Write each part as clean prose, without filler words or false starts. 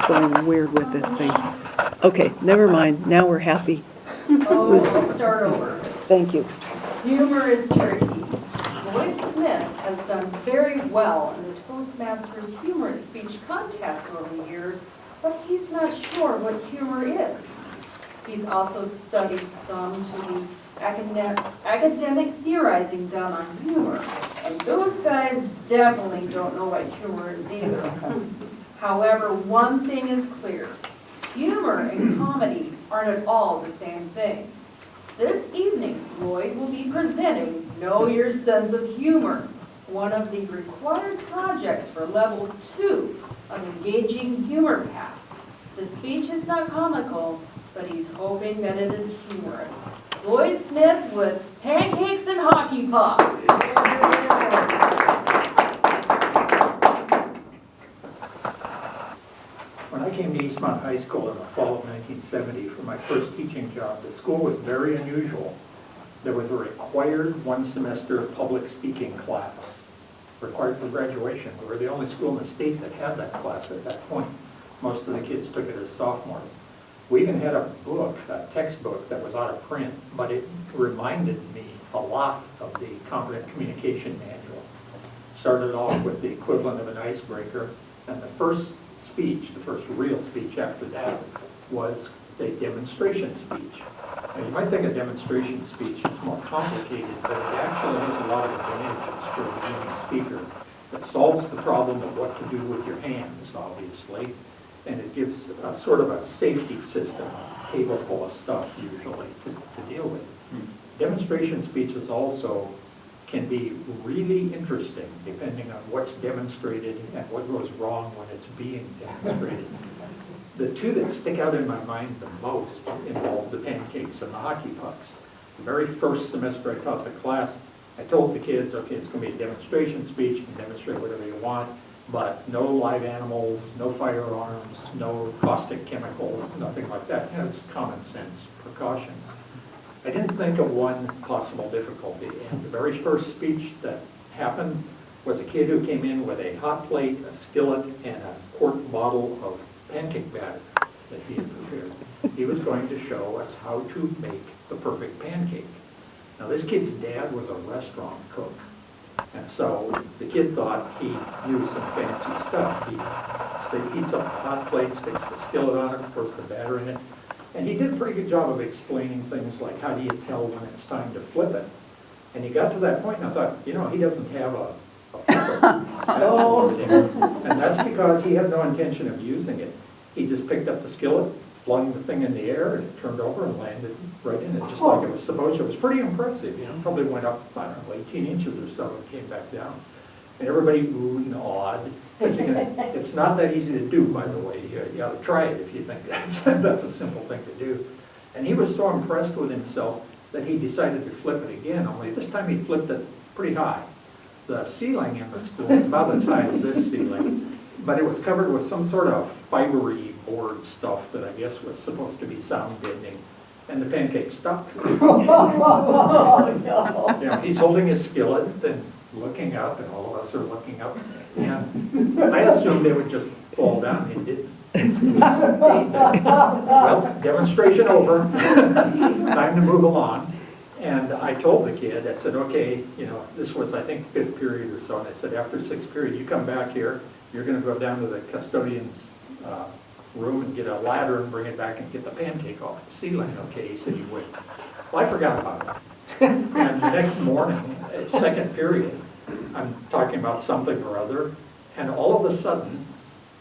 going weird with this thing. Okay, never mind. Now we're happy. Oh, we'll start over. Thank you. Humor is tricky. Lloyd Smith has done very well in the Toastmasters humorous speech contest over the years, but he's not sure what humor is. He's also studied some to the academic theorizing done on humor, and those guys definitely don't know what humor is either. However, one thing is clear. Humor and comedy aren't at all the same thing. This evening, Lloyd will be presenting Know Your Sense of Humor, one of the required projects for Level 2 of Engaging Humor Path. The speech is not comical, but he's hoping that it is humorous. Lloyd Smith with Pancakes and Hockey Pucks. When I came to Eastmont High School in the fall of 1970 for my first teaching job, the school was very unusual. There was a required one-semester public speaking class, required for graduation. We were the only school in the state that had that class at that point. Most of the kids took it as sophomores. We even had a book, a textbook that was out of print, but it reminded me a lot of the Competent Communication Manual. Started off with the equivalent of an icebreaker, and the first speech, the first real speech after that, was a demonstration speech. Now, you might think a demonstration speech is more complicated, but it actually has a lot of advantages for a beginning speaker. It solves the problem of what to do with your hands, obviously, and it gives a sort of a safety system, a table full of stuff usually to deal with. Demonstration speeches also can be really interesting depending on what's demonstrated and what goes wrong when it's being demonstrated. The two that stick out in my mind the most involve the pancakes and the hockey pucks. The very first semester I taught the class, I told the kids, okay, it's going to be a demonstration speech, you can demonstrate whatever you want, but no live animals, no firearms, no caustic chemicals, nothing like that. You know, it's common sense precautions. I didn't think of one possible difficulty, and the very first speech that happened was a kid who came in with a hot plate, a skillet, and a quart bottle of pancake batter that he had prepared. He was going to show us how to make the perfect pancake. Now, this kid's dad was a restaurant cook, and so the kid thought he knew some fancy stuff. He heats up the hot plate, sticks the skillet on it, pours the batter in it, and he did a pretty good job of explaining things like how do you tell when it's time to flip it. And he got to that point, and I thought, you know, he doesn't have a flipper. And that's because he had no intention of using it. He just picked up the skillet, flung the thing in the air, and it turned over and landed right in it, just like it was supposed to. It was pretty impressive, you know, probably went up, I don't know, 18 inches or so and came back down. And everybody oohed and awed. It's not that easy to do, by the way. You ought to try it if you think that's a simple thing to do. And he was so impressed with himself that he decided to flip it again, only this time he flipped it pretty high. The ceiling in the school was about as high as this ceiling, but it was covered with some sort of fibery board stuff that I guess was supposed to be sound deadening, and the pancake stuck. Oh, no. You know, he's holding his skillet and looking up, and all of us are looking up, and I assumed they would just fall down. It didn't. Well, demonstration over. Time to move along. And I told the kid, I said, okay, you know, this was, I think, 5th period or so, and I said, after 6th period, you come back here, you're going to go down to the custodian's room and get a ladder and bring it back and get the pancake off the ceiling. Okay, he said he would. Well, I forgot about it. And the next morning, 2nd period, I'm talking about something or other, and all of a sudden,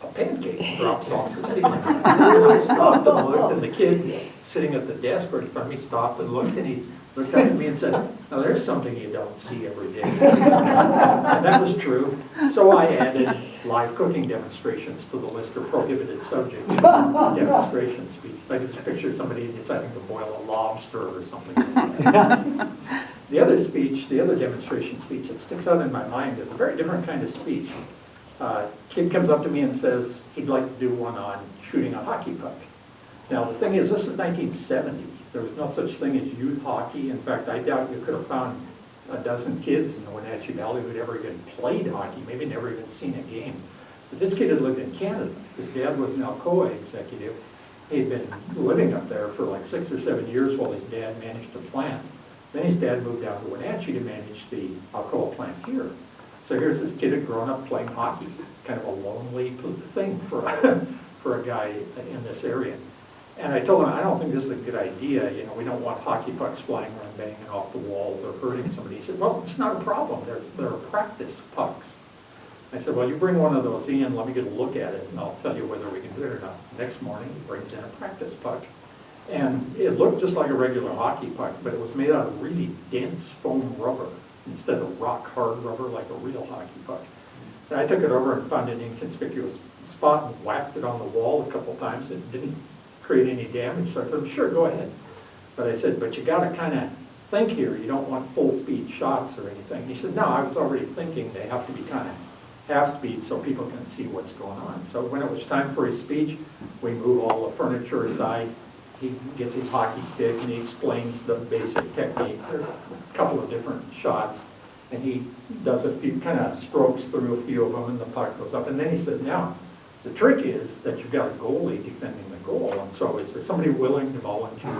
a pancake drops off the ceiling. And I stopped and looked, and the kid sitting at the desk right in front of me stopped and looked, and he looked up at me and said, now there's something you don't see every day. And that was true. So I added live cooking demonstrations to the list of prohibited subjects in demonstration speech. I could just picture somebody deciding to boil a lobster or something like that. The other speech, the other demonstration speech that sticks out in my mind is a very different kind of speech. Kid comes up to me and says he'd like to do one on shooting a hockey puck. Now the thing is, this is 1970. There was no such thing as youth hockey. In fact, I doubt you could have found a dozen kids in the Wenatchee Valley who'd ever even played hockey, maybe never even seen a game. But this kid had lived in Canada. His dad was an Alcoa executive. He'd been living up there for like 6 or 7 years while his dad managed the plant. Then his dad moved down to Wenatchee to manage the Alcoa plant here. So here's this kid who'd grown up playing hockey, kind of a lonely thing for for a guy in this area. And I told him, I don't think this is a good idea. You know, we don't want hockey pucks flying around, banging off the walls or hurting somebody. He said, well, it's not a problem. There are practice pucks. I said, well, you bring one of those in, let me get a look at it, and I'll tell you whether we can do it or not. Next morning, he brings in a practice puck. And it looked just like a regular hockey puck, but it was made out of really dense foam rubber instead of rock hard rubber like a real hockey puck. And I took it over and found an inconspicuous spot and whacked it on the wall a couple times. It didn't create any damage, so I told him, sure, go ahead. But I said, but you got to kind of think here. You don't want full speed shots or anything. And he said, no, I was already thinking they have to be kind of half speed so people can see what's going on. So when it was time for his speech, we move all the furniture aside. He gets his hockey stick and he explains the basic technique. There are a couple of different shots, and he does a few kind of strokes through a few of them, and the puck goes up. And then he said, now, the trick is that you've got a goalie defending the goal, and so is there somebody willing to volunteer?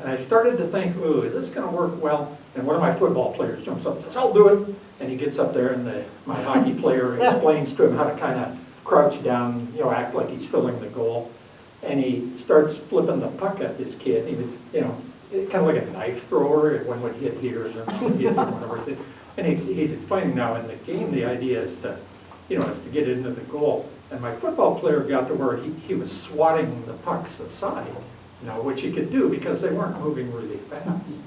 And I started to think, ooh, is this going to work well? And one of my football players jumps up and says, I'll do it. And he gets up there, and my hockey player explains to him how to kind of crouch down, you know, act like he's filling the goal. And he starts flipping the puck at this kid. He was, you know, kind of like a knife thrower. One would hit here, and then one would hit here, whatever. And he's explaining now in the game, the idea is to, you know, is to get into the goal. And my football player got to where he was swatting the pucks aside, you know, which he could do because they weren't moving really fast.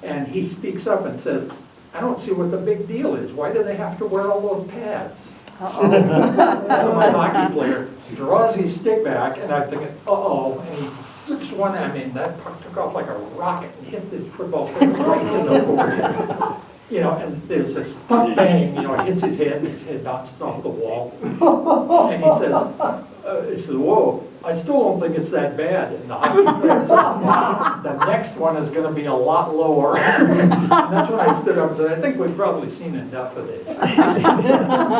And he speaks up and says, I don't see what the big deal is. Why do they have to wear all those pads? So my hockey player draws his stick back, and I'm thinking, uh-oh, and he zips one. I mean, that puck took off like a rocket and hit the football player right in the forehead. You know, and there's this thump bang, you know, it hits his head, and his head bounces off the wall. And he says, whoa, I still don't think it's that bad. And the hockey player says, the next one is going to be a lot lower. And that's when I stood up and said, I think we've probably seen enough of this.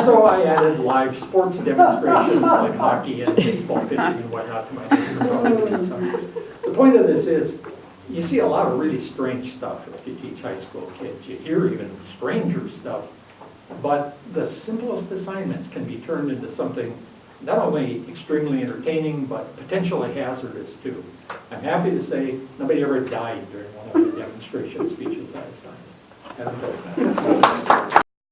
So I added live sports demonstrations like hockey and baseball pitching and whatnot to my list. The point of this is, you see a lot of really strange stuff if you teach high school kids. You hear even stranger stuff. But the simplest assignments can be turned into something not only extremely entertaining, but potentially hazardous too. I'm happy to say nobody ever died during one of the demonstration speeches I assigned. Have a good night.